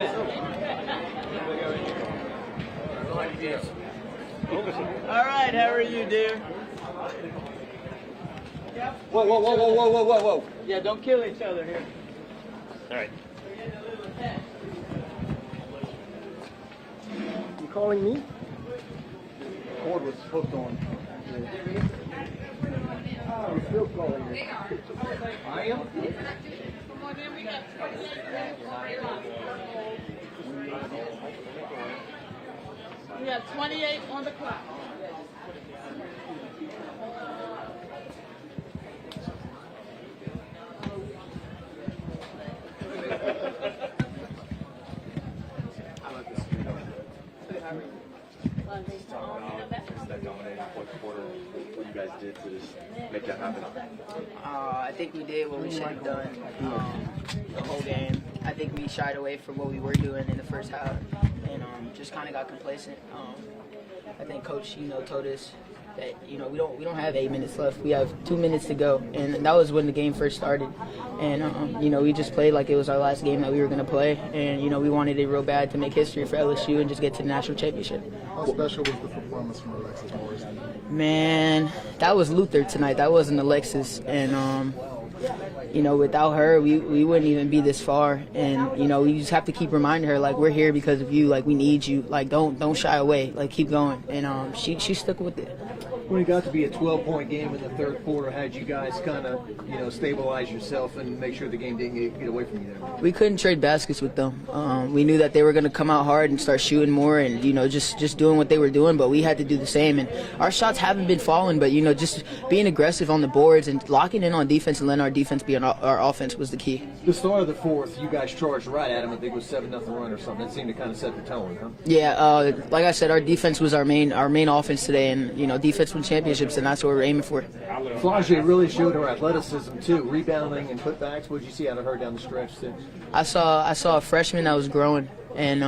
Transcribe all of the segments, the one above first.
All right, how are you, dear? Whoa, whoa, whoa, whoa, whoa, whoa, whoa, whoa. Yeah, don't kill each other here. All right. You calling me? The cord was hooked on. I'm still calling you. I am? We have 28 on the clock. That dominating fourth quarter, what you guys did to just make that happen? I think we did what we should have done the whole game. I think we shied away from what we were doing in the first half and just kind of got complacent. I think Coach, told us that we don't have 8 minutes left. We have 2 minutes to go, and that was when the game first started. And we just played like it was our last game that we were going to play, and we wanted it real bad to make history for LSU and just get to the national championship. How special was the performance from Alexis Morris? Man, that was Luther tonight. That wasn't Alexis, and without her, we wouldn't even be this far. And we just have to keep reminding her, like, we're here because of you. Like, we need you. Like, don't shy away. Like, keep going. And she stuck with it. When it got to be a 12-point game in the third quarter, how did you guys kind of, stabilize yourself and make sure the game didn't get away from you there? We couldn't trade baskets with them. We knew that they were going to come out hard and start shooting more and, just doing what they were doing, but we had to do the same. And our shots haven't been falling, but, just being aggressive on the boards and locking in on defense and letting our defense be on our offense was the key. The start of the fourth, you guys charged right at them. I think it was 7-0 run or something. It seemed to kind of set the tone, huh? Yeah, like I said, our defense was our main offense today, and, defense won championships, and that's what we're aiming for. Flau'jae really showed her athleticism, too, rebounding and putbacks. What did you see out of her down the stretch, too? I saw a freshman that was growing, and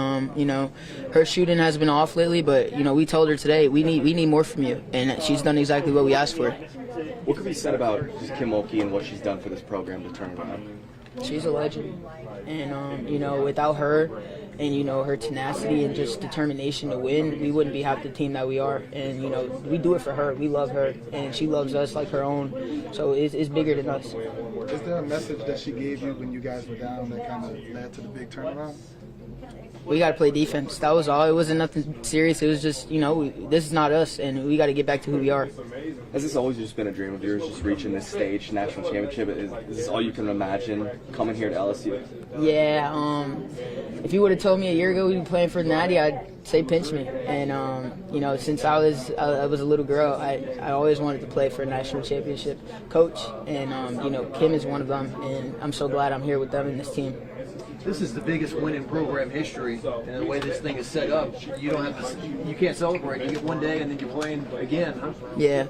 her shooting has been off lately. But we told her today we need more from you, and she's done exactly what we asked for. What could be said about just Kim Mulkey and what she's done for this program to turn it around? She's a legend, and without her and her tenacity and just determination to win, we wouldn't be half the team that we are. And we do it for her. We love her, and she loves us like her own. So it's bigger than us. Is there a message that she gave you when you guys were down that kind of led to the big turnaround? We got to play defense. That was all. It wasn't nothing serious. It was just, this is not us, and we got to get back to who we are. Has this always just been a dream of yours, just reaching this stage, national championship? Is this all you can imagine coming here to LSU? Yeah. If you would have told me a year ago we'd be playing for Natty, I'd say pinch me. And since I was a little girl, I always wanted to play for a national championship coach. And Kim is one of them, and I'm so glad I'm here with them in this team. This is the biggest win in program history, and the way this thing is set up, you can't celebrate. You get one day, and then you're playing again, huh? Yeah.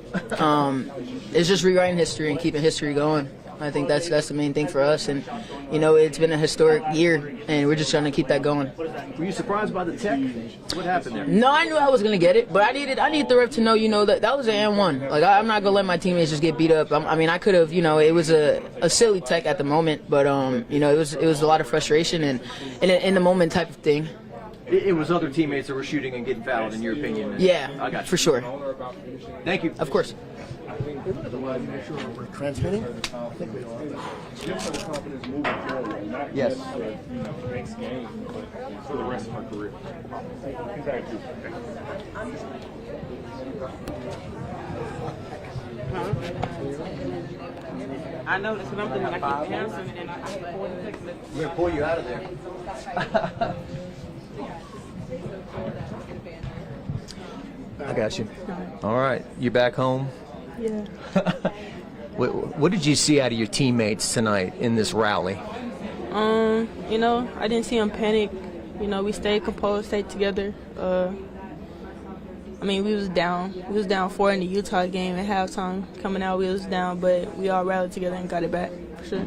It's just rewriting history and keeping history going. I think that's the main thing for us, and it's been a historic year, and we're just trying to keep that going. Were you surprised by the tech? What happened there? No, I knew I was gonna get it, but I needed the rep to know, that was an and one. Like I'm not gonna let my teammates just get beat up. I could have, it was a silly tech at the moment, but it was a lot of frustration and in the moment type of thing. It was other teammates that were shooting and getting fouled, in your opinion. Yeah, I got you. for sure. Thank you. Of course. Make sure we're transmitting. I think we are. Confidence moving forward, not Yes. just for the next game, but for the rest of her career. I know that's what I'm doing. I keep answering, and I keep pulling the text message. We're going to pull you out of there. I got you. All right, you back home? Yeah. What did you see out of your teammates tonight in this rally? I didn't see them panic. We stayed composed, stayed together. We was down. We was down 4 in the Utah game at halftime. Coming out, we was down, but we all rallied together and got it back, for sure.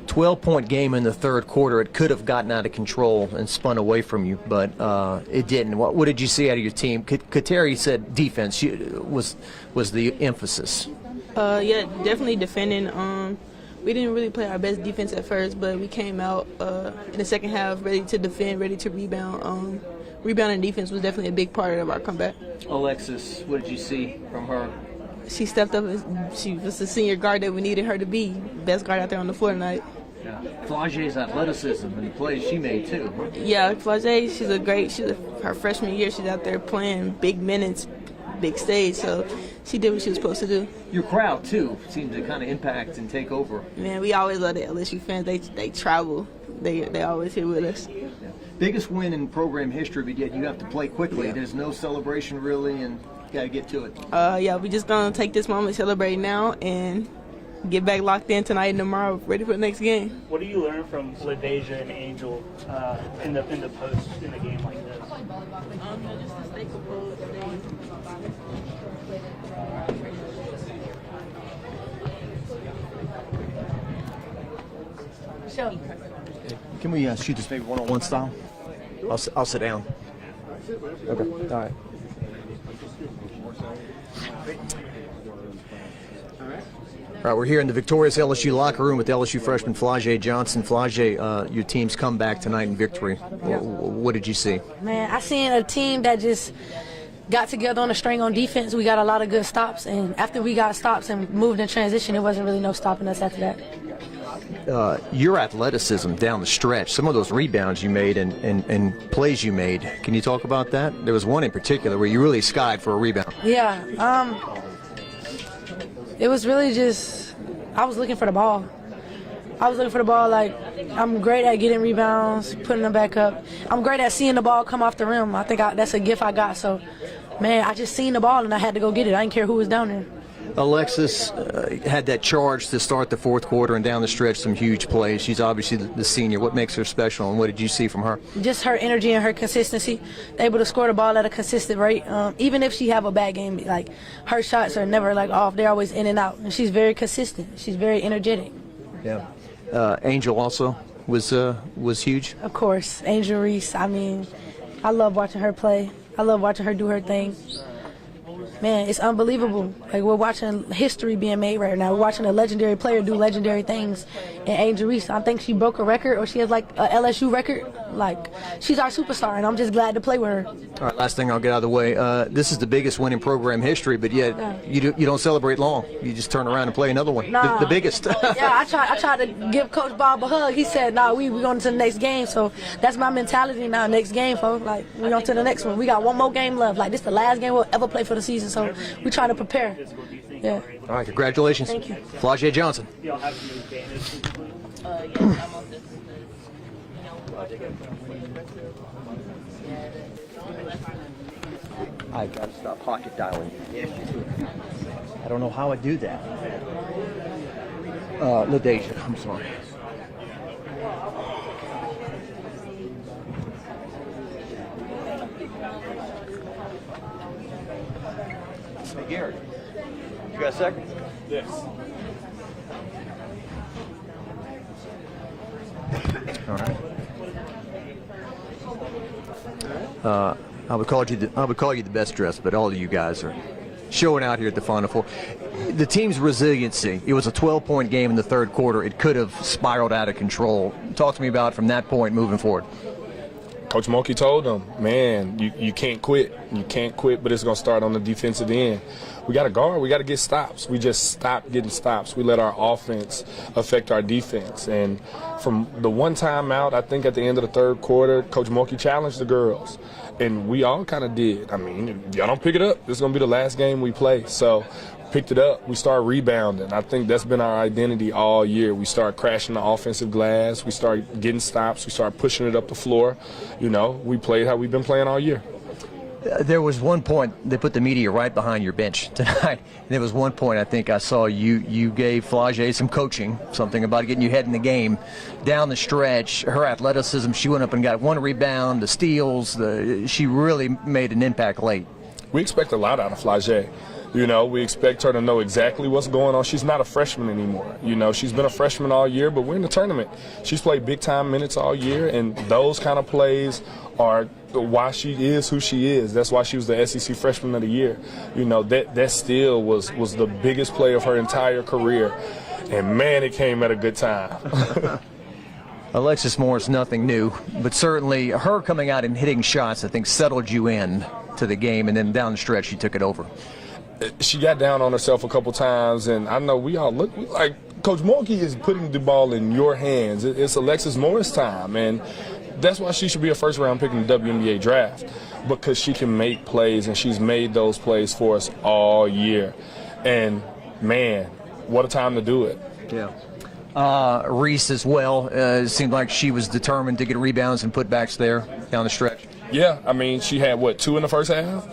12-point game in the third quarter. It could have gotten out of control and spun away from you, but it didn't. What did you see out of your team? Kateri said defense was the emphasis. Yeah, definitely defending. We didn't really play our best defense at first, but we came out in the second half ready to defend, ready to rebound. Rebounding defense was definitely a big part of our comeback. Alexis, what did you see from her? She stepped up. She was the senior guard that we needed her to be. Best guard out there on the floor tonight. Yeah. flau'jae's athleticism and the plays she made too. Yeah, flau'jae, her freshman year, she's out there playing big minutes, big stage, so she did what she was supposed to do. Your crowd too seemed to kind of impact and take over. Man, we always love the LSU fans. They travel. They always here with us. Yeah. Biggest win in program history, but yet you have to play quickly. There's no celebration really, and you got to get to it. Yeah, we just gonna take this moment, celebrate now, and get back locked in tonight and tomorrow, ready for the next game. What do you learn from LaDeja and Angel in the post in a game like this? Just to stay composed. Can we shoot this maybe one-on-one style? I'll sit down. Okay. All right. All right, we're here in the victorious LSU locker room with LSU freshman flau'jae Johnson. flau'jae, your team's come back tonight in victory. What did you see? Man, I seen a team that just got together on a string on defense. We got a lot of good stops, and after we got stops and moved in transition, it wasn't really no stopping us after that. Your athleticism down the stretch, some of those rebounds you made and plays you made, can you talk about that? There was one in particular where you really skied for a rebound. Yeah, it was really just, I was looking for the ball. Like, I'm great at getting rebounds, putting them back up. I'm great at seeing the ball come off the rim. I think that's a gift I got. So, man, I just seen the ball and I had to go get it. I didn't care who was down there. Alexis had that charge to start the fourth quarter and down the stretch, some huge plays. She's obviously the senior. What makes her special, and what did you see from her? Just her energy and her consistency, able to score the ball at a consistent rate. Even if she have a bad game, like, her shots are never like off. They're always in and out, and she's very consistent. She's very energetic. Yeah. Angel also was huge. Of course, Angel Reese. I mean, I love watching her play. I love watching her do her thing. Man, it's unbelievable. Like, we're watching history being made right now. We're watching a legendary player do legendary things. And Angel Reese, I think she broke a record, or she has like a LSU record. Like, she's our superstar, and I'm just glad to play with her. All right, last thing I'll get out of the way. This is the biggest win in program history, but yet you don't celebrate long. You just turn around and play another one. Nah. The biggest. Yeah, I tried to give Coach Bob a hug. He said, "Nah, we going to the next game." So that's my mentality now. Next game, folks. Like, we on to the next one. We got one more game left. Like, this is the last game we'll ever play for the season. So we try to prepare. Yeah. All right, congratulations. Thank you. flau'jae Johnson. I've got to stop pocket dialing. I don't know how I do that. LaDeja, I'm sorry. Hey, Garrett, you got a second? Yes. All right. I would call you the best dressed, but all of you guys are showing out here at the Final Four. The team's resiliency. It was a 12-point game in the third quarter. It could have spiraled out of control. Talk to me about from that point moving forward. Coach Mulkey told them, man, you can't quit. You can't quit, but it's going to start on the defensive end. We got to guard. We got to get stops. We just stopped getting stops. We let our offense affect our defense. And from the one time out, I think at the end of the third quarter, Coach Mulkey challenged the girls. And we all kind of did. I mean, if y'all don't pick it up, this is going to be the last game we play. So picked it up. We started rebounding. I think that's been our identity all year. We started crashing the offensive glass. We started getting stops. We started pushing it up the floor. You know, we played how we've been playing all year. There was one point, they put the media right behind your bench tonight. There was one point I think I saw you gave flau'jae some coaching, something about getting you head in the game. Down the stretch, her athleticism, she went up and got one rebound, the steals, she really made an impact late. We expect a lot out of flau'jae. You know, we expect her to know exactly what's going on. She's not a freshman anymore. You know, she's been a freshman all year, but we're in the tournament. She's played big-time minutes all year, and those kind of plays are why she is who she is. That's why she was the SEC Freshman of the Year. You know, that still was the biggest play of her entire career. And, man, it came at a good time. Alexis Morris, nothing new, but certainly her coming out and hitting shots, I think, settled you in to the game, and then down the stretch, she took it over. She got down on herself a couple times, and I know we all look like Coach Mulkey is putting the ball in your hands. It's Alexis Morris time, and that's why she should be a first-round pick in the WNBA draft, because she can make plays, and she's made those plays for us all year. And, man, what a time to do it. Yeah. Reese as well. It seemed like she was determined to get rebounds and putbacks there down the stretch. Yeah, I mean, she had, 2 in the first half?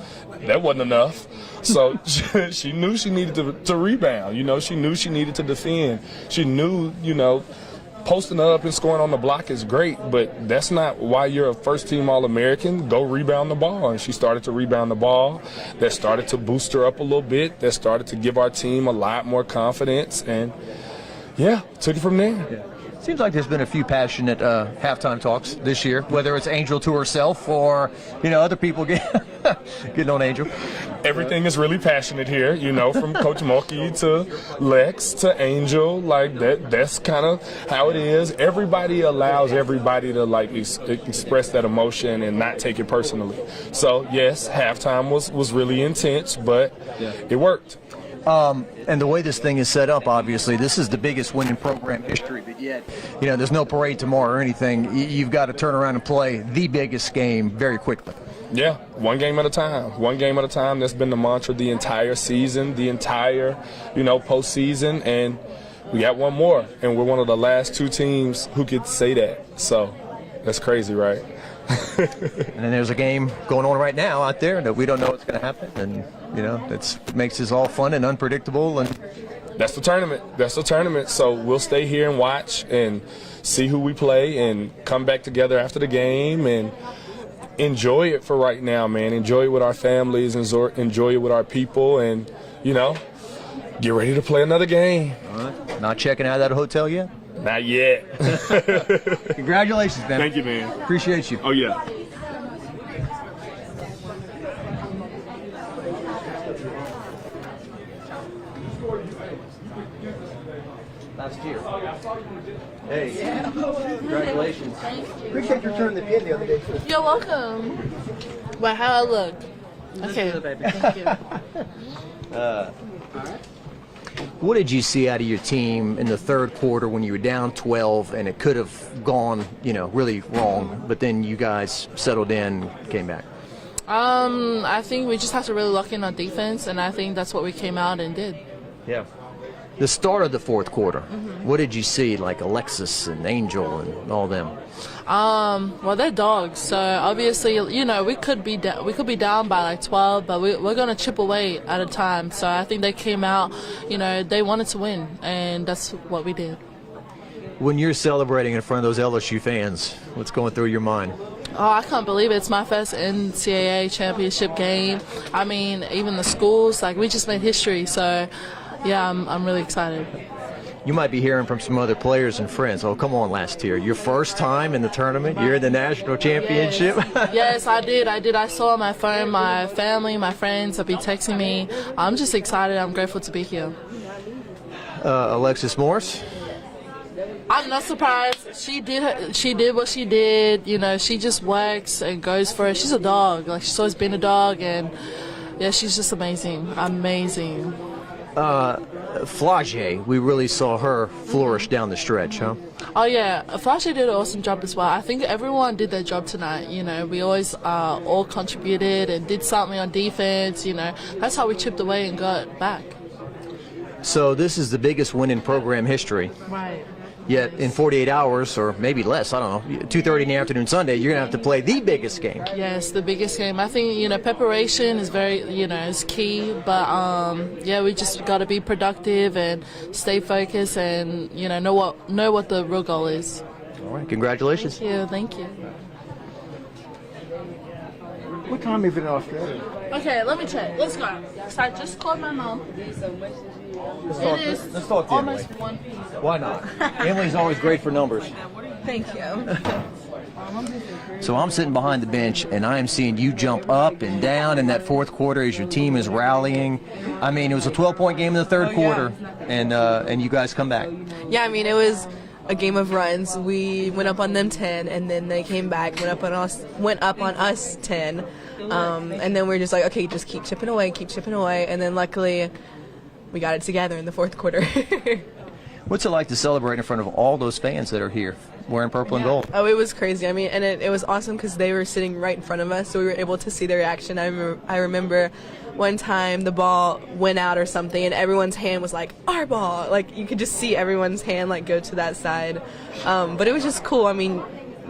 That wasn't enough. So she knew she needed to rebound. You know, she knew she needed to defend. She knew, posting up and scoring on the block is great, but that's not why you're a first-team All-American. Go rebound the ball. And she started to rebound the ball. That started to boost her up a little bit. That started to give our team a lot more confidence. And, yeah, took it from there. Yeah. Seems like there's been a few passionate halftime talks this year, whether it's Angel to herself or, other people getting on Angel. Everything is really passionate here, from Coach Mulkey to Lex to Angel. Like, that's kind of how it is. Everybody allows everybody to, express that emotion and not take it personally. So, yes, halftime was really intense, but it worked. And the way this thing is set up, obviously, this is the biggest win in program history, but yet, there's no parade tomorrow or anything. You've got to turn around and play the biggest game very quickly. Yeah, one game at a time. One game at a time. That's been the mantra the entire season, the entire, postseason, and we got one more, and we're one of the last 2 teams who could say that. So that's crazy, right? And then there's a game going on right now out there that we don't know what's going to happen, and that makes this all fun and unpredictable. And that's the tournament. That's the tournament. So we'll stay here and watch and see who we play and come back together after the game and enjoy it for right now, man. Enjoy it with our families, enjoy it with our people, and get ready to play another game. All right. Not checking out of that hotel yet? Not yet. Congratulations, man. Thank you, man. Appreciate you. Oh, yeah. Last year. Hey, congratulations. Appreciate your turn the pin the other day, too. You're welcome. Well, how I look? Okay, baby. Thank you. What did you see out of your team in the third quarter when you were down 12 and it could have gone, really wrong, but then you guys settled in, came back? I think we just have to really lock in on defense, and I think that's what we came out and did. Yeah. The start of the fourth quarter, what did you see, like Alexis and Angel and all them? Well, they're dogs, so obviously, we could be down by 12, but we're gonna chip away at a time. So I think they came out, they wanted to win, and that's what we did. When you're celebrating in front of those LSU fans, what's going through your mind? Oh, I can't believe it. It's my first NCAA championship game. I mean, even the schools, we just made history. So, yeah, I'm really excited. You might be hearing from some other players and friends. Oh, come on, last year. Your first time in the tournament? You're in the national championship? Yes, I did. I saw on my phone, my family, my friends will be texting me. I'm just excited. I'm grateful to be here. Alexis Morris? I'm not surprised. She did what she did. She just works and goes for it. She's a dog. She's always been a dog, and yeah, she's just amazing. Amazing. Flau'jae, we really saw her flourish down the stretch, huh? Oh yeah, flau'jae did an awesome job as well. I think everyone did their job tonight. We always all contributed and did something on defense. That's how we chipped away and got back. So this is the biggest win in program history. Right. Yet in 48 hours, or maybe less, I don't know, 2:30 in the afternoon Sunday, you're going to have to play the biggest game. Yes, the biggest game. I think, preparation is very, is key. But, yeah, we just got to be productive and stay focused and, know what the real goal is. All right, congratulations. Thank you. What time is it in Australia? Okay, let me check. Let's go. So I just called my mom. Let's talk to almost Emily. 1 p.m. Why not? Emily's always great for numbers. Thank you. So I'm sitting behind the bench, and I am seeing you jump up and down in that fourth quarter as your team is rallying. I mean, it was a 12-point game in the third quarter, and you guys come back. Yeah, I mean, it was a game of runs. We went up on them 10, and then they came back, went up on us 10, and then we're just like, okay, just keep chipping away, and then luckily we got it together in the fourth quarter. What's it like to celebrate in front of all those fans that are here wearing purple and gold? Oh, it was crazy. I mean, and it was awesome because they were sitting right in front of us, so we were able to see their reaction. I remember one time the ball went out or something, and everyone's hand was like, our ball. Like, you could just see everyone's hand, like, go to that side. But it was just cool. I mean,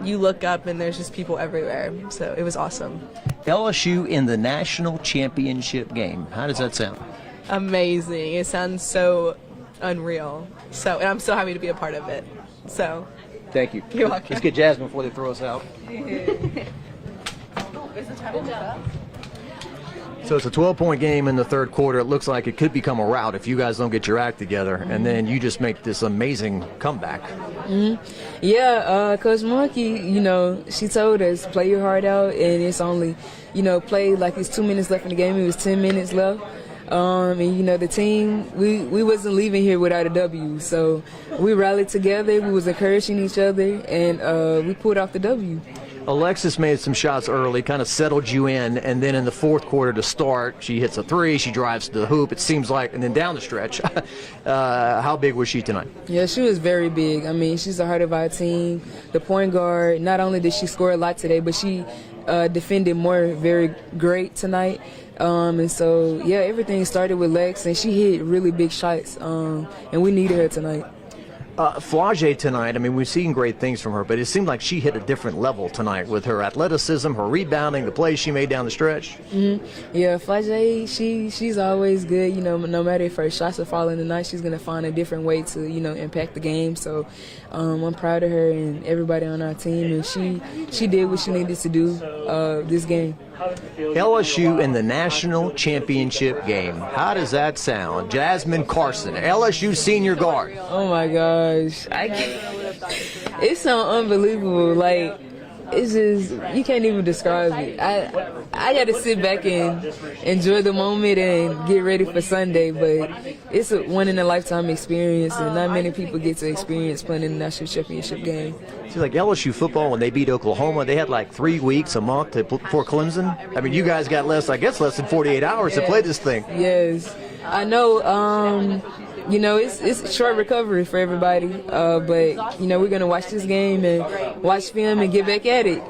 you look up, and there's just people everywhere, so it was awesome. LSU in the national championship game. How does that sound? Amazing. It sounds so unreal. So, and I'm so happy to be a part of it. So, thank you. You're welcome. Let's get Jasmine before they throw us out. So it's a 12-point game in the third quarter. It looks like it could become a rout if you guys don't get your act together, and then you just make this amazing comeback. Yeah, Coach Mulkey, she told us, play your heart out, and it's only, play like it's 2 minutes left in the game. It was 10 minutes left. And the team, we wasn't leaving here without a W. So we rallied together, we was encouraging each other, and we pulled off the W. Alexis made some shots early, kind of settled you in, and then in the fourth quarter to start, she hits a three, she drives to the hoop, it seems like, and then down the stretch. How big was she tonight? Yeah, she was very big. I mean, she's the heart of our team. The point guard, not only did she score a lot today, but she defended very great tonight. And so, yeah, everything started with Lex, and she hit really big shots, and we needed her tonight. Flau'jae tonight, I mean, we've seen great things from her, but it seemed like she hit a different level tonight with her athleticism, her rebounding, the plays she made down the stretch. Yeah, Flau'jae, she's always good. No matter if her shots are falling tonight, she's going to find a different way to, impact the game. So I'm proud of her and everybody on our team, and she did what she needed to do this game. LSU in the national championship game. How does that sound? Jasmine Carson, LSU senior guard. Oh my gosh, it sounds unbelievable. Like, it's just, you can't even describe it. I got to sit back and enjoy the moment and get ready for Sunday, but it's a one-in-a-lifetime experience, and not many people get to experience playing in the national championship game. See, like LSU football, when they beat Oklahoma, they had like 3 weeks, a month before Clemson. I mean, you guys got less than 48 hours to play this thing. Yes, I know. It's a short recovery for everybody, but we're gonna watch this game and watch film and get back at it.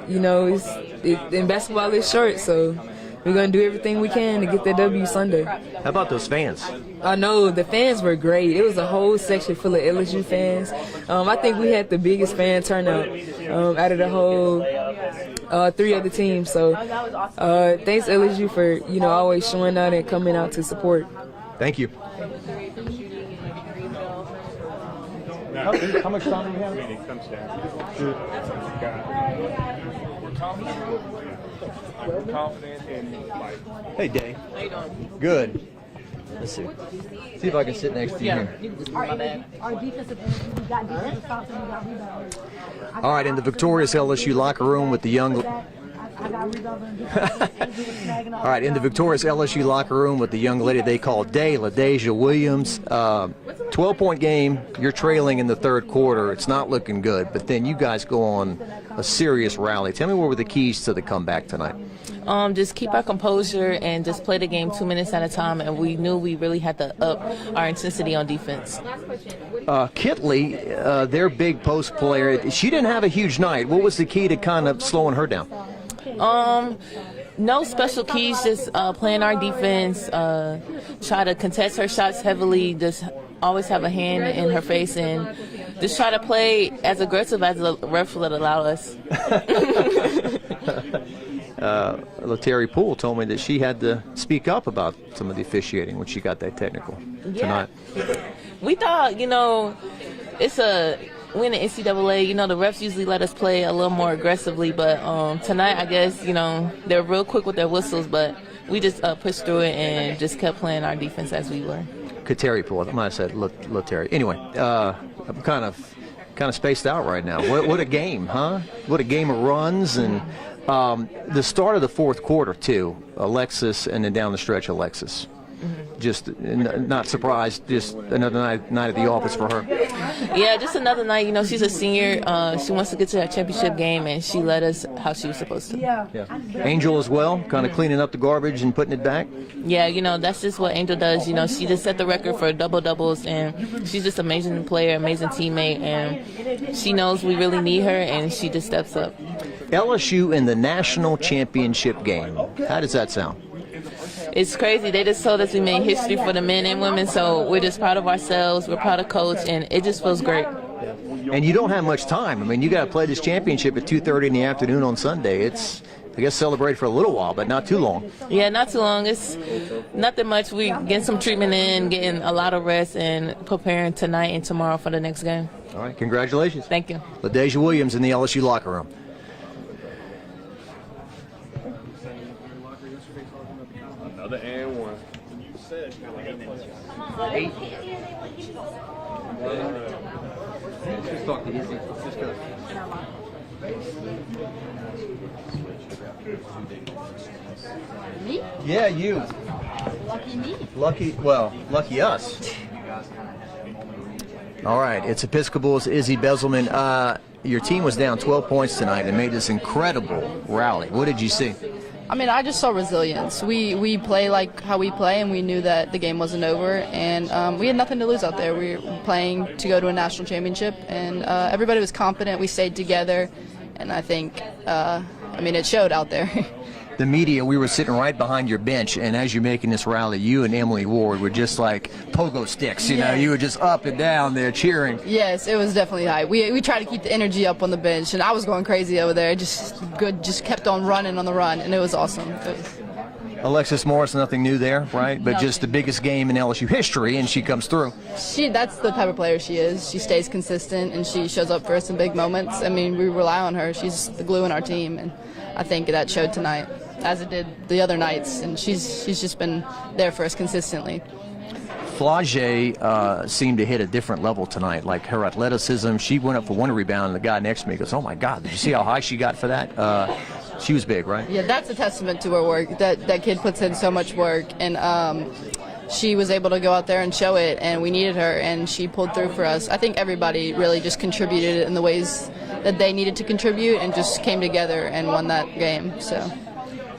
And basketball is short, so we're gonna do everything we can to get that W Sunday. How about those fans? I know the fans were great. It was a whole section full of LSU fans. I think we had the biggest fan turnout out of the whole 3 other teams. So thanks LSU for always showing out and coming out to support. Thank you. How much time do we have? It comes down. We're confident in like. Hey, Day. How you doing? Good. Let's see. See if I can sit next to you here. Our defensive end, we got defensive stops and we got rebounds. All right, in the victorious LSU locker room with the young. All right, in the victorious LSU locker room with the young lady they call Day, LaDasia Williams. 12-point game, you're trailing in the third quarter. It's not looking good, but then you guys go on a serious rally. Tell me what were the keys to the comeback tonight? Just keep our composure and just play the game 2 minutes at a time, and we knew we really had to up our intensity on defense. Kitley, their big post player, she didn't have a huge night. What was the key to kind of slowing her down? No special keys, just playing our defense, try to contest her shots heavily, just always have a hand in her face, and just try to play as aggressive as the refs would allow us. Terry Poole told me that she had to speak up about some of the officiating when she got that technical tonight. We thought, it's we're in the NCAA, the refs usually let us play a little more aggressively, but tonight, I guess, they're real quick with their whistles, but we just pushed through it and just kept playing our defense as we were. Terry Poole, I might have said Terry. Anyway, I'm kind of kind of spaced out right now. What a game, huh? What a game of runs. And the start of the fourth quarter, too. Alexis, and then down the stretch, Alexis. Just not surprised, just another night at the office for her. Yeah, just another night. You know, she's a senior. She wants to get to that championship game, and she led us how she was supposed to. Yeah. Angel as well, kind of cleaning up the garbage and putting it back. Yeah, you know, that's just what Angel does. You know, she just set the record for double-doubles, and she's just an amazing player, amazing teammate, and she knows we really need her, and she just steps up. LSU in the national championship game. How does that sound? It's crazy. They just told us we made history for the men and women, so we're just proud of ourselves. We're proud of Coach, and it just feels great. And you don't have much time. I mean, you got to play this championship at 2:30 in the afternoon on Sunday. It's, I guess, celebrate for a little while, but not too long. Yeah, not too long. It's nothing much. We getting some treatment in, getting a lot of rest, and preparing tonight and tomorrow for the next game. All right, congratulations. Thank you. LaDeja Williams in the LSU locker room. Another and one. Just talk to Izzy. Just go. Me? Yeah, you. Lucky me. Lucky us. All right, it's Episcopal's Izzy Bezelman. Your team was down 12 points tonight and made this incredible rally. What did you see? I mean, I just saw resilience. We play like how we play, and we knew that the game wasn't over, and we had nothing to lose out there. We were playing to go to a national championship, and everybody was confident. We stayed together, and I think, it showed out there. The media, we were sitting right behind your bench, and as you're making this rally, you and Emily Ward were just like pogo sticks, you know, you were just up and down there cheering. Yes, it was definitely high. We tried to keep the energy up on the bench, and I was going crazy over there. Just kept on running on the run, and it was awesome. Alexis Morris, nothing new there, right? But just the biggest game in LSU history, and she comes through. That's the type of player she is. She stays consistent, and she shows up for us in big moments. I mean, we rely on her. She's the glue in our team, and I think that showed tonight, as it did the other nights, and she's just been there for us consistently. flau'jae seemed to hit a different level tonight, like her athleticism. She went up for one rebound, and the guy next to me goes, oh my God, did you see how high she got for that? She was big, right? Yeah, that's a testament to her work. That kid puts in so much work, and she was able to go out there and show it, and we needed her, and she pulled through for us. I think everybody really just contributed in the ways that they needed to contribute and just came together and won that game. So.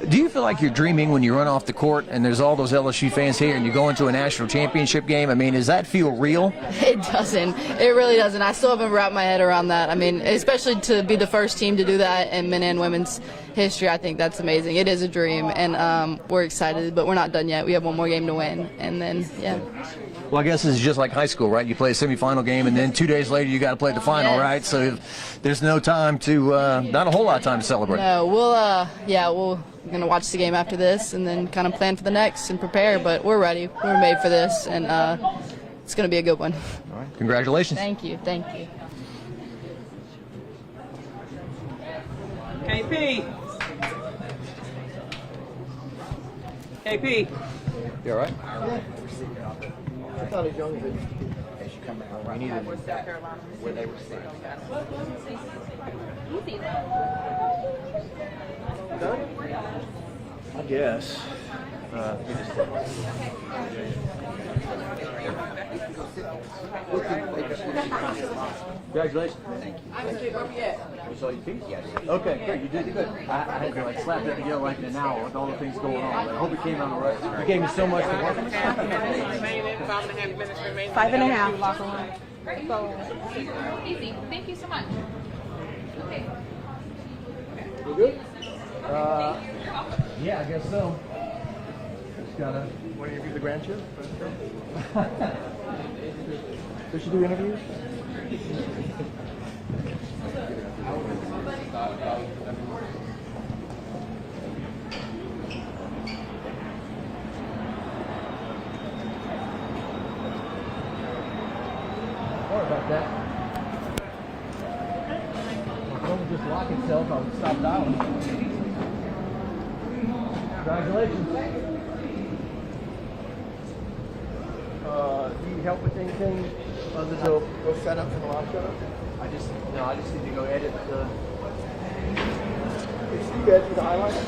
Do you feel like you're dreaming when you run off the court and there's all those LSU fans here and you go into a national championship game? I mean, does that feel real? It doesn't. It really doesn't. I still haven't wrapped my head around that. I mean, especially to be the first team to do that in men and women's history, I think that's amazing. It is a dream, and we're excited, but we're not done yet. We have one more game to win, and then, yeah. Well, I guess this is just like high school, right? You play a semifinal game, and then 2 days later you got to play the final, right? So there's no time to, not a whole lot of time to celebrate. No, we're going to watch the game after this and then kind of plan for the next and prepare, but we're ready. We're made for this, and it's going to be a good one. All right. Congratulations. Thank you. Thank you. KP. KP. You all right? Yeah. I thought as young as it. As you come out, we needed where they were sitting. I guess. Congratulations. Thank you. You saw your feet? Yes. Okay, great. You did good. I had to slap that together like in an hour with all the things going on. But I hope it came out all right. You gave me so much to work with. 5.5 minutes remaining. 5.5. Locker room. Easy. Thank you so much. Okay. You good? Yeah, I guess so. Just gotta. Want to interview the grandchildren? Does she do interviews? Sorry about that. My phone would just lock itself. I would stop dialing. Congratulations. Do you help with anything other than go set up for the live show? I just need to go edit the. You guys do the highlights?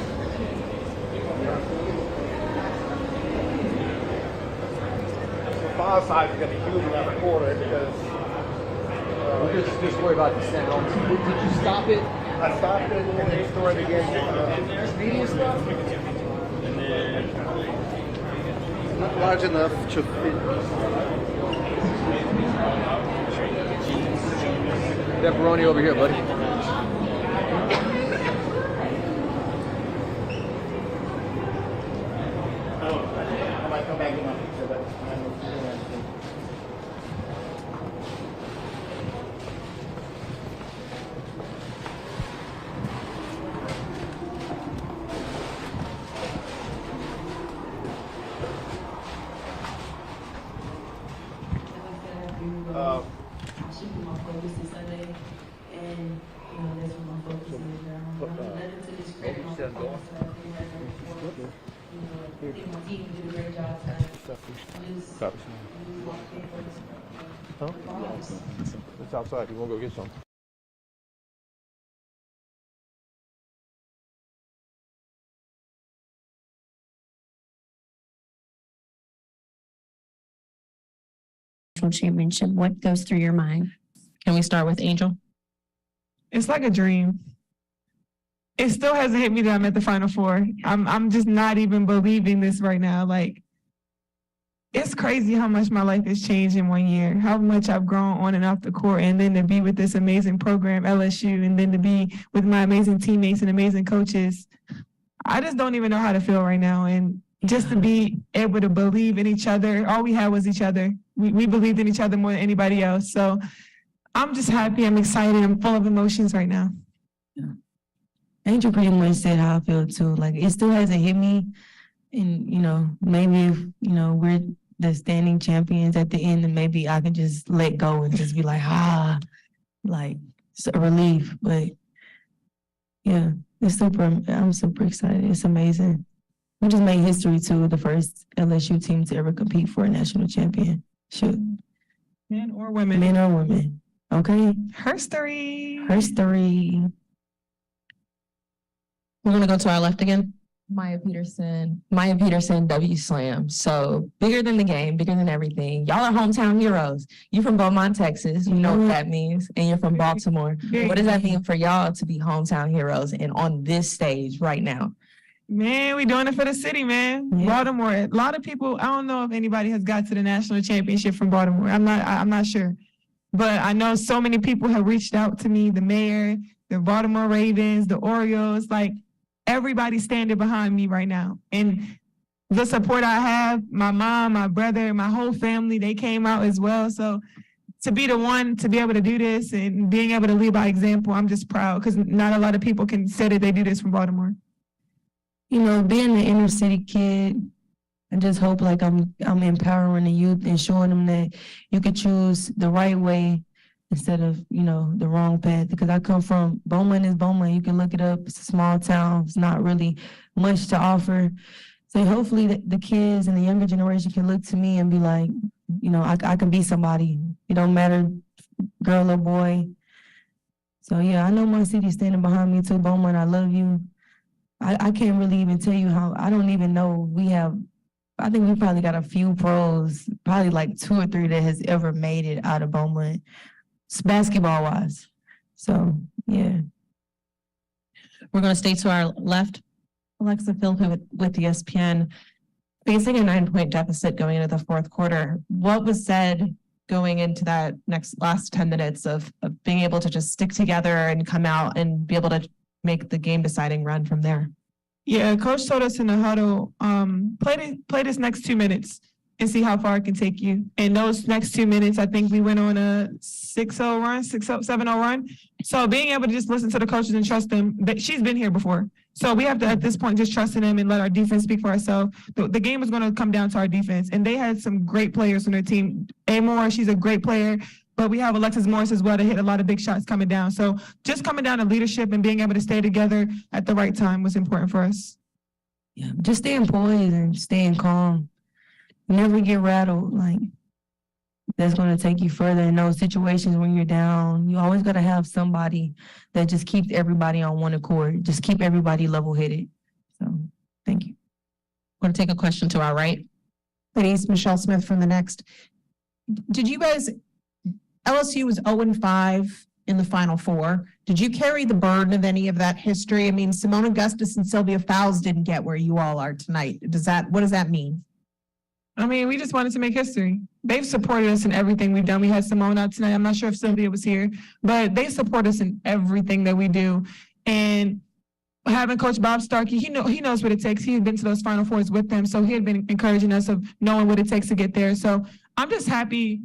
The far side is going to be huge around the quarter because. Just worry about the sound. Did you stop it? I stopped it and then throw it again. Media stuff? Not large enough to fit. Pepperoni over here, buddy. I might come back in my picture, but I don't know if you're doing anything. It's outside. You want to go get some? Championship, what goes through your mind? Can we start with Angel? It's like a dream. It still hasn't hit me that I'm at the Final Four. I'm just not even believing this right now. Like, it's crazy how much my life has changed in 1 year, how much I've grown on and off the court, and then to be with this amazing program, LSU, and then to be with my amazing teammates and amazing coaches. I just don't even know how to feel right now. And just to be able to believe in each other, all we had was each other. We believed in each other more than anybody else. So I'm just happy. I'm excited. I'm full of emotions right now. Angel pretty much said how I feel too. Like, it still hasn't hit me. And, maybe if, we're the standing champions at the end, and maybe I can just let go and just be like, like, it's a relief. But yeah, I'm super excited. It's amazing. We just made history too, the first LSU team to ever compete for a national championship. Men or women? Men or women. Okay? Herstory. We're going to go to our left again. Maya Peterson, W Slam. So bigger than the game, bigger than everything. Y'all are hometown heroes. You're from Beaumont, Texas. You know what that means. And you're from Baltimore. What does that mean for y'all to be hometown heroes and on this stage right now? Man, we doing it for the city, man. Yeah. Baltimore. A lot of people, I don't know if anybody has got to the national championship from Baltimore. I'm not sure. But I know so many people have reached out to me, the mayor, the Baltimore Ravens, the Orioles, like everybody's standing behind me right now. And the support I have, my mom, my brother, my whole family, they came out as well. So to be the one to be able to do this and being able to lead by example, I'm just proud because not a lot of people can say that they do this from Baltimore. Being an inner city kid, I just hope like I'm empowering the youth and showing them that you could choose the right way instead of, the wrong path. Because I come from Beaumont is Beaumont. You can look it up. It's a small town. It's not really much to offer. So hopefully the kids and the younger generation can look to me and be like, I can be somebody. It don't matter, girl or boy. So yeah, I know my city's standing behind me too. Beaumont, I love you. I can't really even tell you how, I don't even know. I think we probably got a few pros, probably like 2 or 3 that has ever made it out of Beaumont, basketball wise. So, yeah. We're going to stay to our left. Alexa Philpott with ESPN. Facing a 9-point deficit going into the fourth quarter, what was said going into that last 10 minutes of being able to just stick together and come out and be able to make the game deciding run from there? Yeah, coach told us in the huddle, play this next 2 minutes and see how far it can take you. And those next 2 minutes, I think we went on a 6-0 run, 7-0 run. So being able to just listen to the coaches and trust them, she's been here before. So we have to, at this point, just trust in them and let our defense speak for ourselves. The game is going to come down to our defense. And they had some great players on their team. Amor, she's a great player. But we have Alexis Morris as well to hit a lot of big shots coming down. So just coming down to leadership and being able to stay together at the right time was important for us. Yeah, just staying poised and staying calm. Never get rattled. Like, that's going to take you further in those situations when you're down. You always got to have somebody that just keeps everybody on one accord, just keep everybody level-headed. So, thank you. We're going to take a question to our right. Ladies, Michelle Smith from The Next. Did you guys, LSU was 0-5 in the Final Four. Did you carry the burden of any of that history? I mean, Simone Augustus and Sylvia Fowles didn't get where you all are tonight. What does that mean? I mean, we just wanted to make history. They've supported us in everything we've done. We had Simone out tonight. I'm not sure if Sylvia was here, but they support us in everything that we do. And having Coach Bob Starkey, he knows what it takes. He had been to those Final Fours with them, so he had been encouraging us of knowing what it takes to get there. So I'm just happy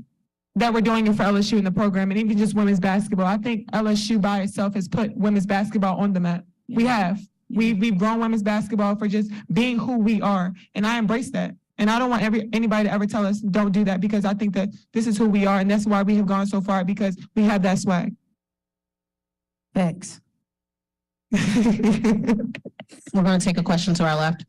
that we're doing it for LSU in the program, and even just women's basketball. I think LSU by itself has put women's basketball on the map. We have. We've grown women's basketball for just being who we are, and I embrace that. And I don't want anybody to ever tell us don't do that, because I think that this is who we are, and that's why we have gone so far, because we have that swag. Thanks. We're going to take a question to our left.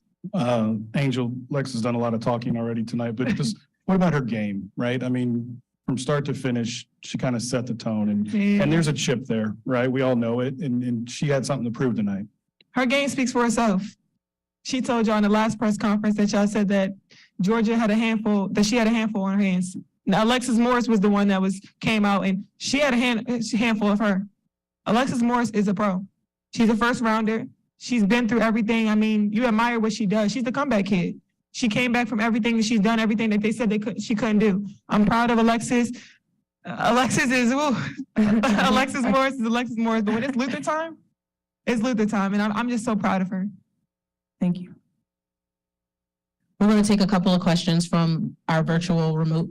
Angel, Lex has done a lot of talking already tonight, but just what about her game, right? I mean, from start to finish, she kind of set the tone, and there's a chip there, right? We all know it, and she had something to prove tonight. Her game speaks for herself. She told y'all in the last press conference that y'all said that Georgia had a handful, that she had a handful on her hands. Now, Alexis Morris was the one that came out, and she had a handful of her. Alexis Morris is a pro. She's a first rounder. She's been through everything. I mean, you admire what she does. She's the comeback kid. She came back from everything, and she's done everything that they said she couldn't do. I'm proud of Alexis. Alexis Morris is Alexis Morris, but when it's Luther time, it's Luther time, and I'm just so proud of her. Thank you. We're going to take a couple of questions from our virtual remote.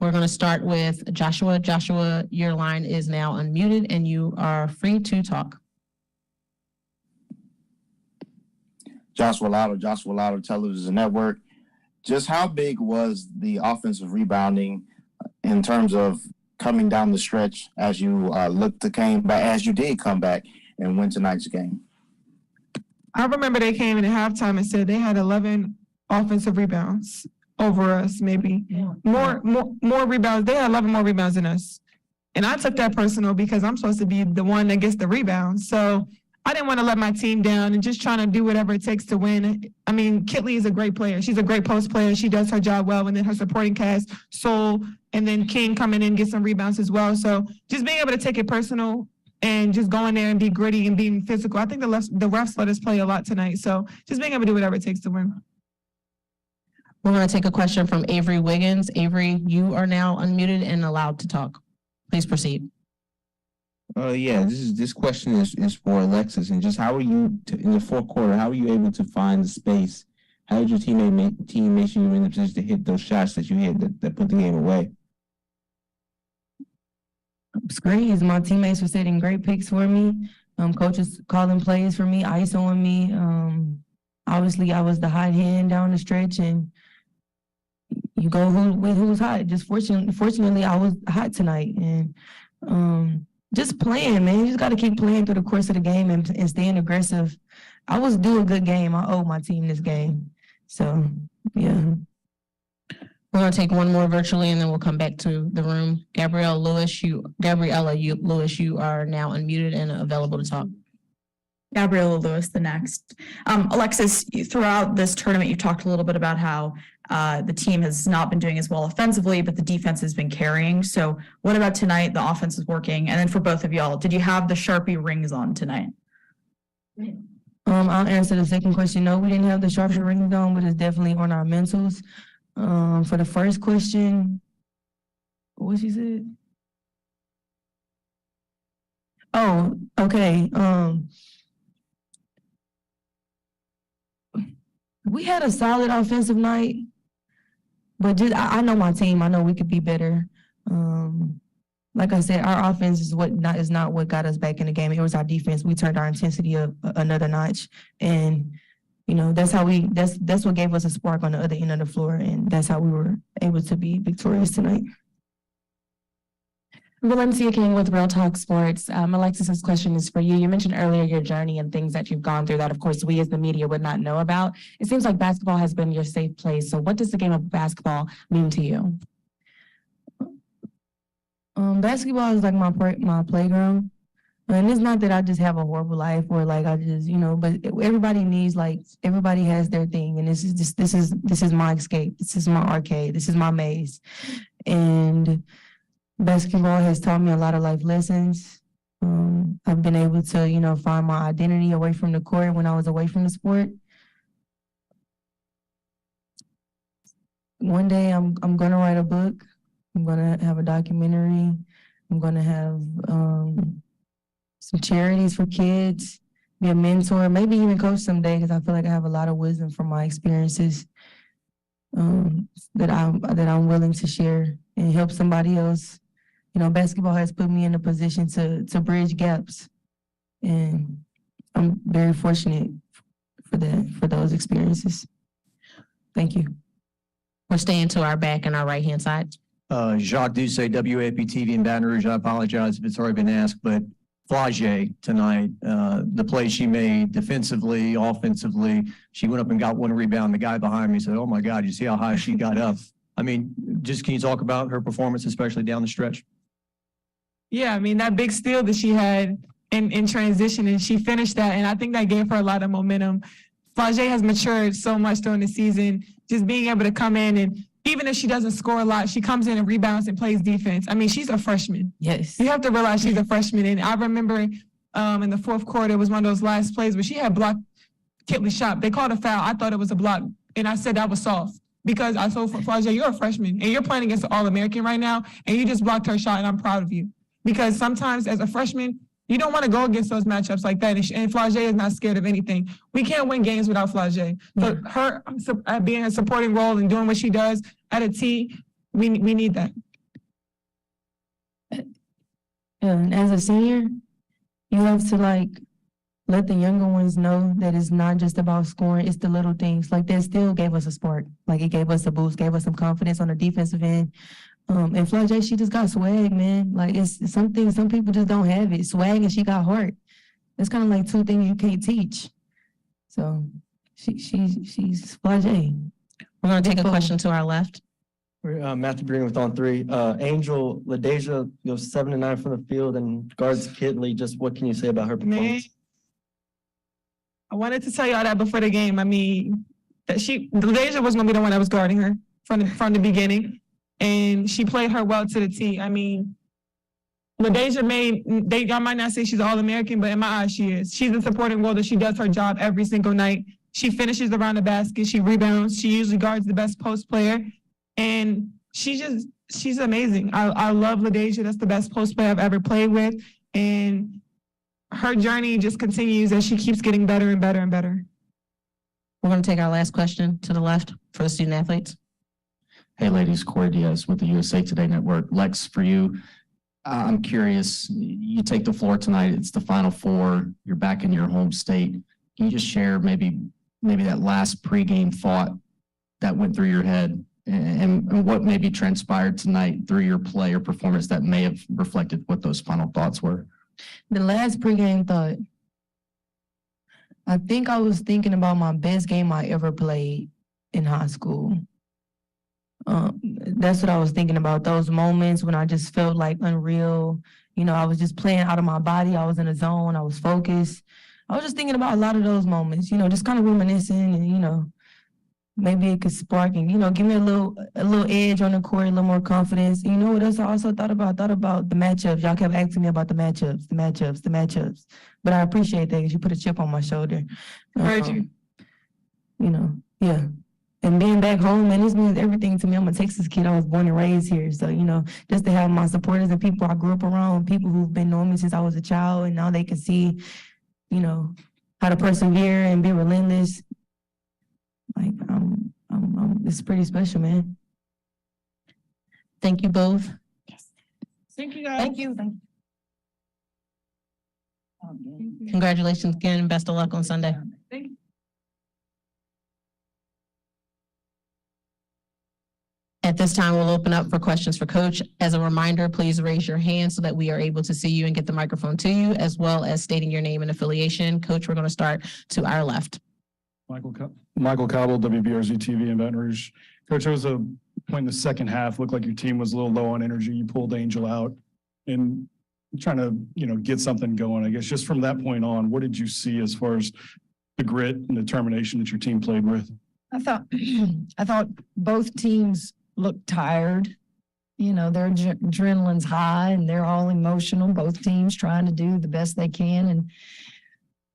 We're going to start with Joshua. Joshua, your line is now unmuted and you are free to talk. Joshua Lauder, Television Network. Just how big was the offensive rebounding in terms of coming down the stretch as you as you did come back and win tonight's game? I remember they came in at halftime and said they had 11 offensive rebounds over us, maybe. More rebounds. They had 11 more rebounds than us. And I took that personal because I'm supposed to be the one that gets the rebounds. So I didn't want to let my team down and just trying to do whatever it takes to win. I mean, Kitley is a great player. She's a great post player. She does her job well. And then her supporting cast, Soul, and then King coming in and get some rebounds as well. So just being able to take it personal and just go in there and be gritty and being physical. I think the refs let us play a lot tonight. So just being able to do whatever it takes to win. We're going to take a question from Avery Wiggins. Avery, you are now unmuted and allowed to talk. Please proceed. This question is for Alexis, and just how are you in the fourth quarter? How are you able to find the space? How did your team make sure you were in the position to hit those shots that you hit that put the game away? Screens. My teammates were setting great picks for me. Coaches calling plays for me, ISOing me. Obviously, I was the hot hand down the stretch, and you go with who's hot. Just fortunately, I was hot tonight, and just playing, man. You just got to keep playing through the course of the game and staying aggressive. I was due a good game. I owe my team this game. So, yeah. We're going to take one more virtually, and then we'll come back to the room. Gabriella Lewis, you are now unmuted and available to talk. Gabriella Lewis, The Next. Alexis, throughout this tournament, you talked a little bit about how the team has not been doing as well offensively, but the defense has been carrying. So what about tonight? The offense is working. And then for both of y'all, did you have the Sharpie rings on tonight? I'll answer the second question. No, we didn't have the Sharpie rings on, but it's definitely on our mentals. For the first question, what she said? Oh, okay. We had a solid offensive night, but I know my team. I know we could be better. Like I said, our offense is not what got us back in the game. It was our defense. We turned our intensity up another notch, and that's what gave us a spark on the other end of the floor, and that's how we were able to be victorious tonight. Valencia King with Real Talk Sports. Alexis's question is for you. You mentioned earlier your journey and things that you've gone through that, of course, we as the media would not know about. It seems like basketball has been your safe place. So what does the game of basketball mean to you? Basketball is like my playground. And it's not that I just have a horrible life or like I just, but everybody needs everybody has their thing. And this is my escape. This is my arcade. This is my maze. And basketball has taught me a lot of life lessons. I've been able to, find my identity away from the court when I was away from the sport. One day I'm gonna write a book. I'm gonna have a documentary. I'm gonna have some charities for kids, be a mentor, maybe even coach someday, because I feel like I have a lot of wisdom from my experiences that I'm willing to share and help somebody else. Basketball has put me in a position to bridge gaps, and I'm very fortunate for those experiences. Thank you. We're staying to our back and our right-hand side. Jacques Doucet, WAFB TV in Baton Rouge. I apologize if it's already been asked, but flau'jae tonight, the play she made defensively, offensively, she went up and got one rebound. The guy behind me said, "Oh my God, you see how high she got up?" I mean, just can you talk about her performance, especially down the stretch? Yeah, I mean, that big steal that she had in transition, and she finished that, and I think that gave her a lot of momentum. flau'jae has matured so much during the season, just being able to come in and even if she doesn't score a lot, she comes in and rebounds and plays defense. I mean, she's a freshman. Yes. You have to realize she's a freshman. And I remember in the fourth quarter, it was one of those last plays where she had blocked Kitley's shot. They called a foul. I thought it was a block. And I said that was soft because I told flau'jae, you're a freshman and you're playing against an All-American right now. And you just blocked her shot and I'm proud of you. Because sometimes as a freshman, you don't want to go against those matchups like that. And flau'jae is not scared of anything. We can't win games without flau'jae. So her being a supporting role and doing what she does at a T, we need that. And as a senior, you have to let the younger ones know that it's not just about scoring, it's the little things. Like that still gave us a spark. Like it gave us a boost, gave us some confidence on the defensive end. And flau'jae, she just got swag, man. Like it's something, some people just don't have it. Swag and she got heart. It's kind of like two things you can't teach. So she's flau'jae. We're going to take a question to our left. Matthew Green with On Three. Angel LaDeja goes 7 to 9 from the field and guards Kitley. Just what can you say about her performance? Man, I wanted to tell y'all that before the game. I mean, that LaDeja was going to be the one that was guarding her from the beginning. And she played her well to the T. I mean, LaDeja y'all might not say she's All-American, but in my eyes, she is. She's a supporting role that she does her job every single night. She finishes around the basket. She rebounds. She usually guards the best post player. And she's amazing. I love LaDeja. That's the best post player I've ever played with. And her journey just continues as she keeps getting better and better and better. We're going to take our last question to the left for the student athletes. Hey, ladies, Corey Diaz with the USA Today Network. Lex, for you, I'm curious, you take the floor tonight, it's the Final Four, you're back in your home state. Can you just share maybe that last pregame thought that went through your head and what maybe transpired tonight through your play or performance that may have reflected what those final thoughts were? The last pregame thought, I think I was thinking about my best game I ever played in high school. That's what I was thinking about, those moments when I just felt like unreal. I was just playing out of my body. I was in a zone. I was focused. I was just thinking about a lot of those moments, just kind of reminiscing and, maybe it could spark and, give me a little edge on the court, a little more confidence. And you know what else I also thought about? I thought about the matchups. Y'all kept asking me about the matchups. But I appreciate that because you put a chip on my shoulder. Heard you. Yeah. And being back home, man, this means everything to me. I'm a Texas kid. I was born and raised here. So, just to have my supporters and people I grew up around, people who've been knowing me since I was a child, and now they can see, how to persevere and be relentless. Like, it's pretty special, man. Thank you both. Yes. Thank you, guys. Thank you. Congratulations again and best of luck on Sunday. Thank you. At this time, we'll open up for questions for Coach. As a reminder, please raise your hand so that we are able to see you and get the microphone to you, as well as stating your name and affiliation. Coach, we're going to start to our left. Michael Cobble, WBRZ TV in Baton Rouge. Coach, there was a point in the second half, looked like your team was a little low on energy. You pulled Angel out. and trying to, get something going, I guess, just from that point on, what did you see as far as the grit and determination that your team played with? I thought both teams looked tired. Their adrenaline's high and they're all emotional, both teams trying to do the best they can. And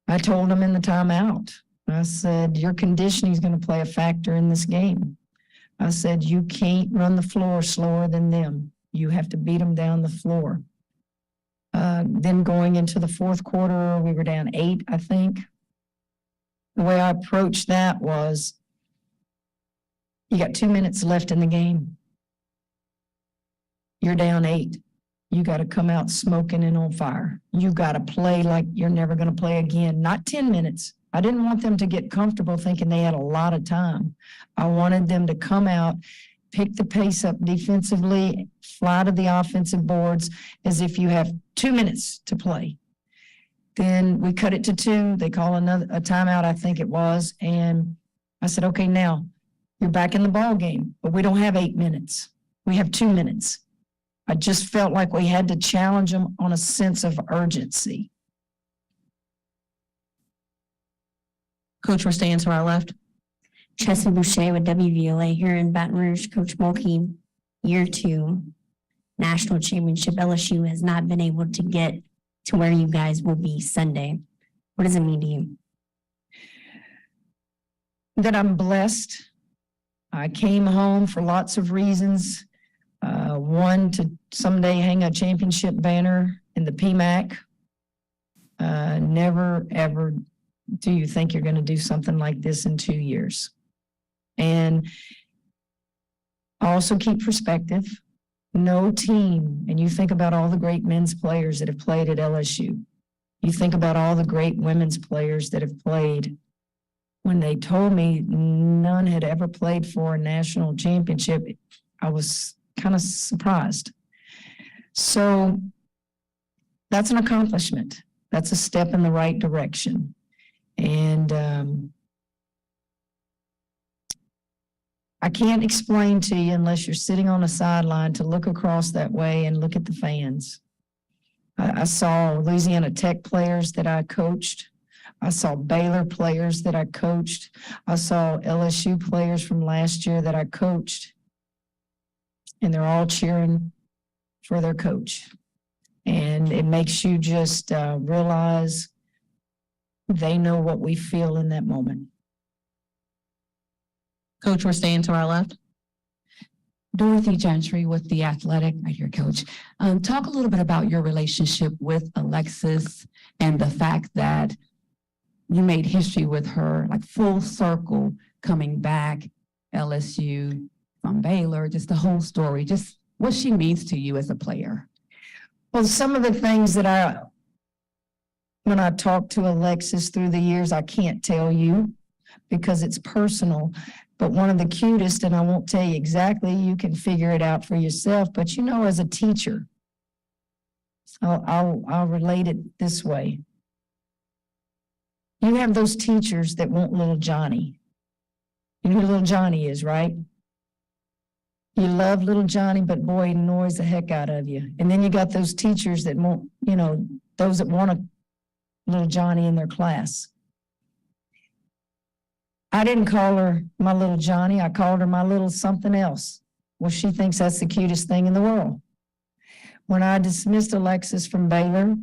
I told them in the timeout, I said, your conditioning is going to play a factor in this game. I said, you can't run the floor slower than them. You have to beat them down the floor. Then going into the fourth quarter, we were down 8, I think. The way I approached that was, you got 2 minutes left in the game. You're down 8. You got to come out smoking and on fire. You got to play like you're never going to play again. Not 10 minutes. I didn't want them to get comfortable thinking they had a lot of time. I wanted them to come out, pick the pace up defensively, fly to the offensive boards as if you have 2 minutes to play. Then we cut it to 2. They call a timeout, I think it was. And I said, okay, now you're back in the ball game, but we don't have 8 minutes. We have 2 minutes. I just felt like we had to challenge them on a sense of urgency. Coach, we're staying to our left. Chessie Boucher with WVLA here in Baton Rouge. Coach Mulkey, year 2, national championship. LSU has not been able to get to where you guys will be Sunday. What does it mean to you? That I'm blessed. I came home for lots of reasons. One, to someday hang a championship banner in the PMAC. Never, ever do you think you're going to do something like this in 2 years. And also keep perspective. No team, and you think about all the great men's players that have played at LSU. You think about all the great women's players that have played. When they told me none had ever played for a national championship, I was kind of surprised. So that's an accomplishment. That's a step in the right direction. And I can't explain to you unless you're sitting on a sideline to look across that way and look at the fans. I saw Louisiana Tech players that I coached. I saw Baylor players that I coached. I saw LSU players from last year that I coached. And they're all cheering for their coach. And it makes you just realize they know what we feel in that moment. Coach, we're staying to our left. Dorothy Gentry with The Athletic, right here, Coach. Talk a little bit about your relationship with Alexis and the fact that you made history with her, like full circle, coming back, LSU from Baylor, just the whole story, just what she means to you as a player. Well, some of the things that when I talk to Alexis through the years, I can't tell you because it's personal. But one of the cutest, and I won't tell you exactly, you can figure it out for yourself, but as a teacher, I'll relate it this way. You have those teachers that want little Johnny. You know who little Johnny is, right? You love little Johnny, but boy, he annoys the heck out of you. And then you got those teachers that want, those that want a little Johnny in their class. I didn't call her my little Johnny. I called her my little something else. Well, she thinks that's the cutest thing in the world. When I dismissed Alexis from Baylor,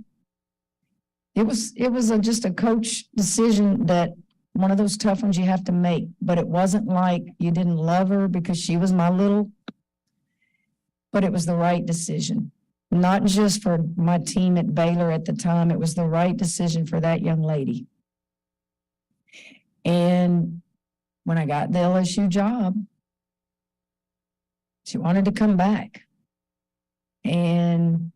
it was just a coach decision, that one of those tough ones you have to make. But it wasn't like you didn't love her because she was my little, but it was the right decision. Not just for my team at Baylor at the time, it was the right decision for that young lady. And when I got the LSU job, she wanted to come back. And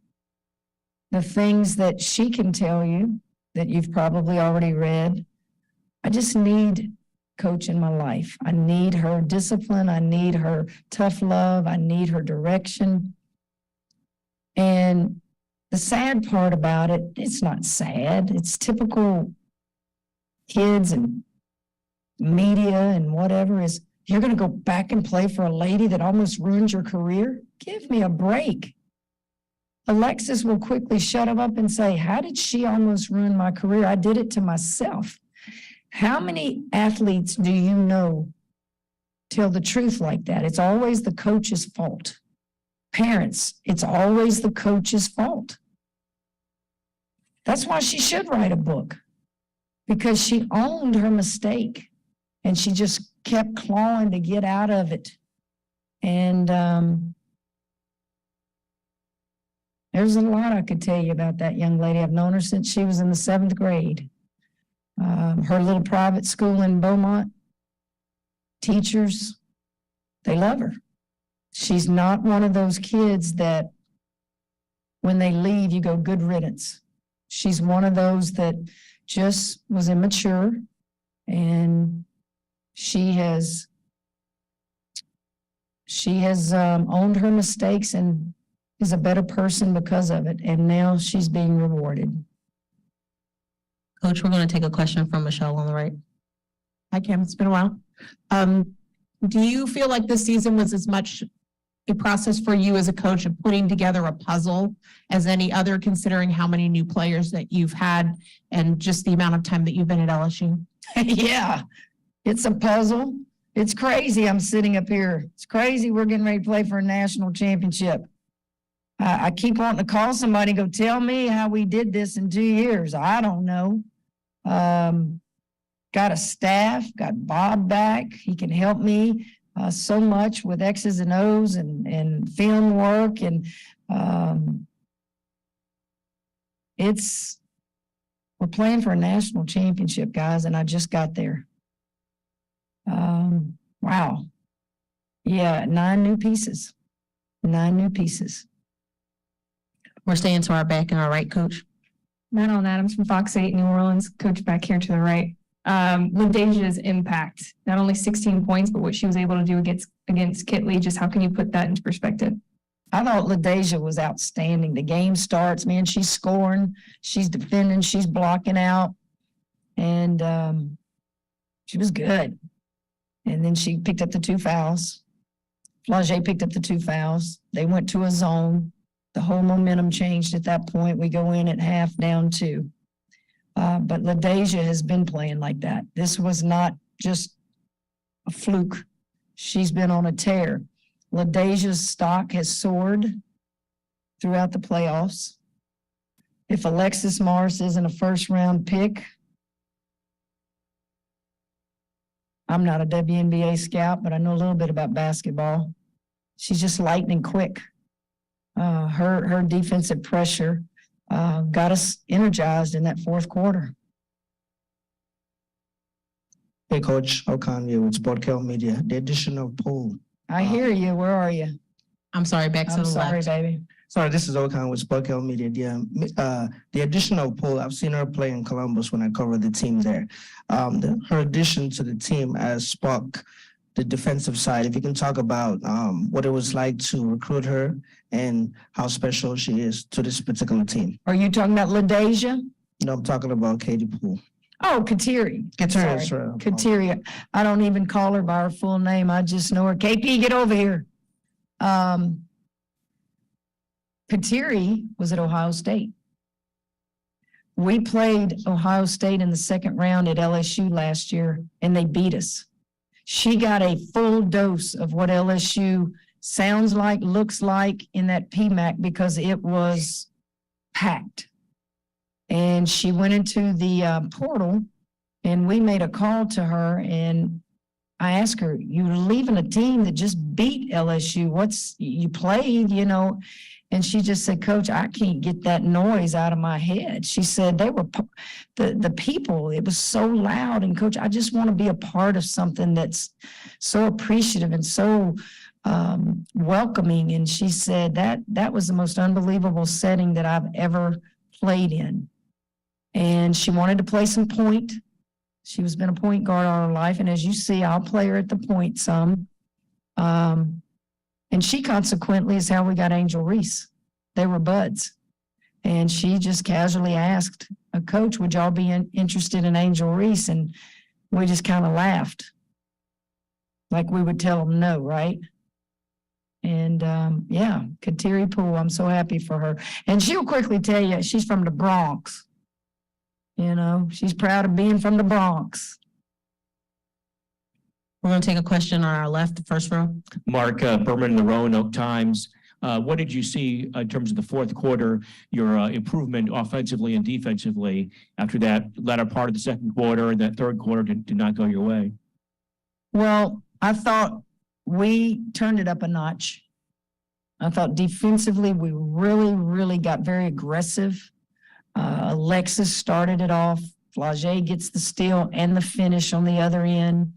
the things that she can tell you that you've probably already read, I just need coach in my life. I need her discipline. I need her tough love. I need her direction. And the sad part about it, it's not sad. It's typical kids and media and whatever, is you're going to go back and play for a lady that almost ruined your career? Give me a break. Alexis will quickly shut him up and say, how did she almost ruin my career? I did it to myself. How many athletes do you know tell the truth like that? It's always the coach's fault. Parents, it's always the coach's fault. That's why she should write a book, because she owned her mistake and she just kept clawing to get out of it. And there's a lot I could tell you about that young lady. I've known her since she was in the 7th grade. Her little private school in Beaumont, teachers, they love her. She's not one of those kids that when they leave, you go, good riddance. She's one of those that just was immature, and she has owned her mistakes and is a better person because of it. And now she's being rewarded. Coach, we're going to take a question from Michelle on the right. Hi, Kim. It's been a while. Do you feel like this season was as much a process for you as a coach of putting together a puzzle as any other, considering how many new players that you've had and just the amount of time that you've been at LSU? Yeah, it's a puzzle. It's crazy. I'm sitting up here. It's crazy. We're getting ready to play for a national championship. I keep wanting to call somebody, go tell me how we did this in 2 years. I don't know. Got a staff, got Bob back. He can help me so much with X's and O's and film work. And we're playing for a national championship, guys, and I just got there. Wow. Yeah, 9 new pieces. 9 new pieces. We're staying to our back and our right, Coach. Madeline Adams from Fox 8 New Orleans, coach back here to the right. LaDeja's impact, not only 16 points, but what she was able to do against Kitley. Just how can you put that into perspective? I thought LaDeja was outstanding. The game starts, man, she's scoring, she's defending, she's blocking out, and she was good. And then she picked up the 2 fouls. flau'jae picked up the 2 fouls. They went to a zone. The whole momentum changed at that point. We go in at half, down 2. But LaDeja has been playing like that. This was not just a fluke. She's been on a tear. LaDeja's stock has soared throughout the playoffs. If Alexis Morris isn't a first-round pick, I'm not a WNBA scout, but I know a little bit about basketball. She's just lightning quick. Her defensive pressure got us energized in that 4th quarter. Hey, Coach Okanya with Postgame Media. The addition of Poole. I hear you. Where are you? I'm sorry, back to I'm the sorry, left. baby. Sorry, this is Okan with Postgame Media. The addition of Poole, I've seen her play in Columbus when I covered the team there. Her addition to the team has sparked the defensive side. If you can talk about what it was like to recruit her and how special she is to this particular team. Are you talking about LaDeja? No, I'm talking about Katie Poole. Oh, Kateri. Kateri, Sorry. sorry. Kateri. I don't even call her by her full name. I just know her. KP, get over here. Kateri was at Ohio State. We played Ohio State in the 2nd round at LSU last year, and they beat us. She got a full dose of what LSU sounds like, looks like in that PMAC because it was packed. And she went into the portal, and we made a call to her, and I asked her, you're leaving a team that just beat LSU. You played, you know? And she just said, Coach, I can't get that noise out of my head. She said they were the people, it was so loud. And Coach, I just want to be a part of something that's so appreciative and so welcoming. And she said that was the most unbelievable setting that I've ever played in. And she wanted to play some point. She was been a point guard all her life. And as you see, I'll play her at the point some. And she consequently is how we got Angel Reese. They were buds. And she just casually asked, Coach, would y'all be interested in Angel Reese? And we just kind of laughed. Like we would tell them no, right? And, yeah, Kateri Poole, I'm so happy for her. And she'll quickly tell you, she's from the Bronx. You know, she's proud of being from the Bronx. We're going to take a question on our left, the first row. Mark Berman, the Roanoke Times. What did you see in terms of the fourth quarter, your improvement offensively and defensively after that latter part of the second quarter and that third quarter did not go your way? Well, I thought we turned it up a notch. I thought defensively, we really got very aggressive. Alexis started it off. Flau'jae gets the steal and the finish on the other end.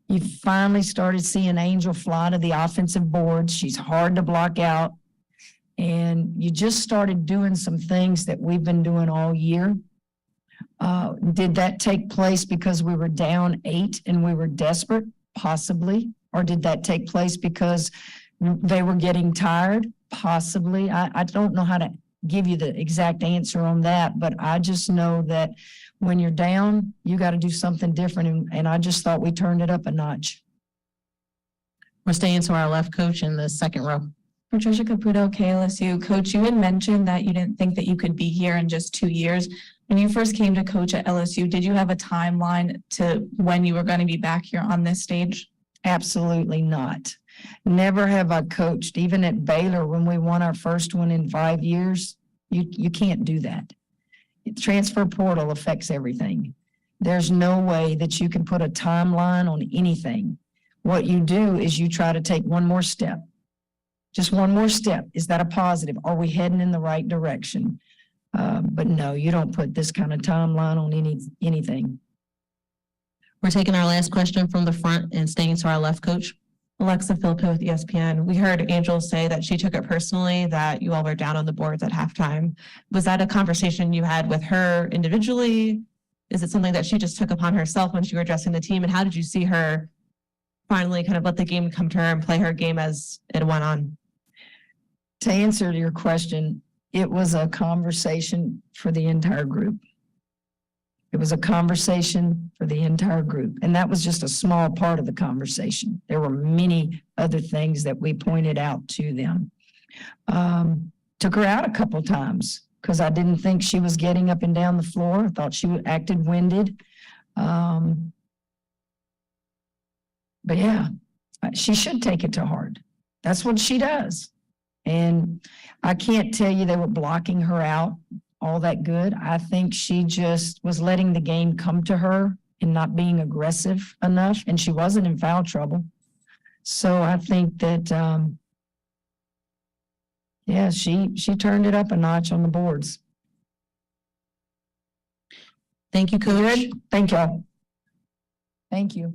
You finally started seeing Angel fly to the offensive board. She's hard to block out. And you just started doing some things that we've been doing all year. Did that take place because we were down 8 and we were desperate? Possibly. Or did that take place because they were getting tired? Possibly. I don't know how to give you the exact answer on that, but I just know that when you're down, you got to do something different. And I just thought we turned it up a notch. We're staying to our left, coach, in the second row. Patricia Caputo, KLSU. Coach, you had mentioned that you didn't think that you could be here in just 2 years. When you first came to coach at LSU, did you have a timeline to when you were going to be back here on this stage? Absolutely not. Never have I coached, even at Baylor when we won our first one in 5 years. You can't do that. Transfer portal affects everything. There's no way that you can put a timeline on anything. What you do is you try to take one more step. Just one more step. Is that a positive? Are we heading in the right direction? But no, you don't put this kind of timeline on anything. We're taking our last question from the front and staying to our left, coach. Alexa Philpott with ESPN. We heard Angel say that she took it personally that you all were down on the boards at halftime. Was that a conversation you had with her individually? Is it something that she just took upon herself when she was addressing the team? And how did you see her finally kind of let the game come to her and play her game as it went on? To answer your question, it was a conversation for the entire group. It was a conversation for the entire group. And that was just a small part of the conversation. There were many other things that we pointed out to them. Took her out a couple times because I didn't think she was getting up and down the floor. I thought she acted winded. But yeah, she should take it to heart. That's what she does. And I can't tell you they were blocking her out all that good. I think she just was letting the game come to her and not being aggressive enough. And she wasn't in foul trouble. So I think that, yeah, she turned it up a notch on the boards. Thank you, coach. Good. Thank y'all. Thank you.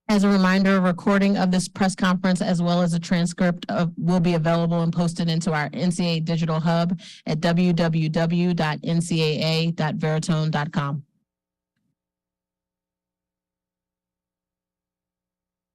As a reminder, a recording of this press conference as well as a transcript will be available and posted into our NCAA digital hub at www.ncaa.veritone.com.